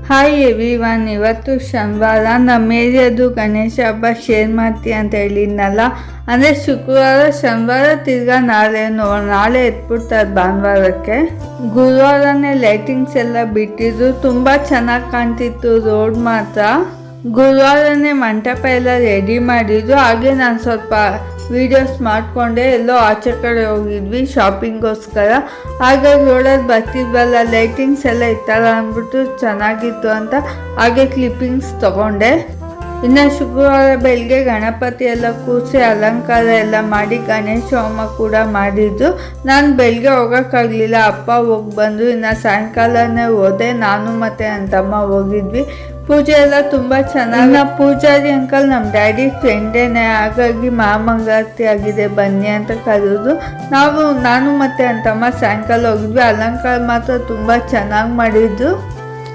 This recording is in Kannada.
ಹಾಯ್ ಎವ್ರಿವನ್, ಇವತ್ತು ಶನಿವಾರ ನಮ್ಮ ಏರಿಯಾದು ಗಣೇಶ ಹಬ್ಬ ಶೇರ್ ಮಾಡ್ತೀಯ ಅಂತ ಹೇಳಿದ್ನಲ್ಲ. ಅಂದರೆ ಶುಕ್ರವಾರ, ಶನಿವಾರ, ತಿರ್ಗಾ ನಾಳೆ ಎತ್ಬಿಡ್ತಾರೆ ಭಾನುವಾರಕ್ಕೆ. ಗುರುವಾರನೇ ಲೈಟಿಂಗ್ಸ್ ಎಲ್ಲ ಬಿಟ್ಟಿದ್ರು, ತುಂಬ ಚೆನ್ನಾಗಿ ಕಾಣ್ತಿತ್ತು ರೋಡ್ ಮಾತ್ರ. ಗುರುವಾರನೇ ಮಂಟಪ ಎಲ್ಲ ರೆಡಿ ಮಾಡಿದ್ರು. ಹಾಗೆ ನಾನು ಸ್ವಲ್ಪ ವೀಡಿಯೋಸ್ ಮಾಡಿಕೊಂಡೆ. ಎಲ್ಲೋ ಆಚೆ ಕಡೆ ಹೋಗಿದ್ವಿ ಶಾಪಿಂಗೋಸ್ಕರ. ಹಾಗಾಗಿ ರೋಡಲ್ಲಿ ಬರ್ತಿದ್ವಲ್ಲ, ಲೈಟಿಂಗ್ಸ್ ಎಲ್ಲ ಇತ್ತಲ್ಲ ಅಂದ್ಬಿಟ್ಟು ಚೆನ್ನಾಗಿತ್ತು ಅಂತ ಹಾಗೆ ಕ್ಲಿಪ್ಪಿಂಗ್ಸ್ ತೊಗೊಂಡೆ. ಇನ್ನು ಶುಕ್ರವಾರ ಬೆಳಗ್ಗೆ ಗಣಪತಿ ಎಲ್ಲ ಕೂರಿಸಿ ಅಲಂಕಾರ ಎಲ್ಲ ಮಾಡಿ ಗಣೇಶ ಹೋಮ ಕೂಡ ಮಾಡಿದ್ದು. ನಾನು ಬೆಳಗ್ಗೆ ಹೋಗೋಕ್ಕಾಗಲಿಲ್ಲ, ಅಪ್ಪ ಹೋಗಿ ಬಂದರು. ಇನ್ನು ಸಾಯಂಕಾಲನೇ ಹೋದೆ, ನಾನು ಮತ್ತು ನನ್ನ ತಮ್ಮ ಹೋಗಿದ್ವಿ. ಪೂಜೆ ಎಲ್ಲ ತುಂಬ ಚೆನ್ನಾಗಿ. ಪೂಜಾರಿ ಅಂಕಲ್ ನಮ್ಮ ಡ್ಯಾಡಿ ಫ್ರೆಂಡೇನೆ, ಹಾಗಾಗಿ ಮಹಾಮಂಗಳಾರತಿ ಆಗಿದೆ ಬನ್ನಿ ಅಂತ ಕರೆದು ನಾನು ಮತ್ತು ನನ್ನ ತಮ್ಮ ಸಾಯಂಕಾಲ ಹೋಗಿದ್ವಿ. ಅಲಂಕಾರ ಮಾತ್ರ ತುಂಬ ಚೆನ್ನಾಗಿ ಮಾಡಿದ್ದು.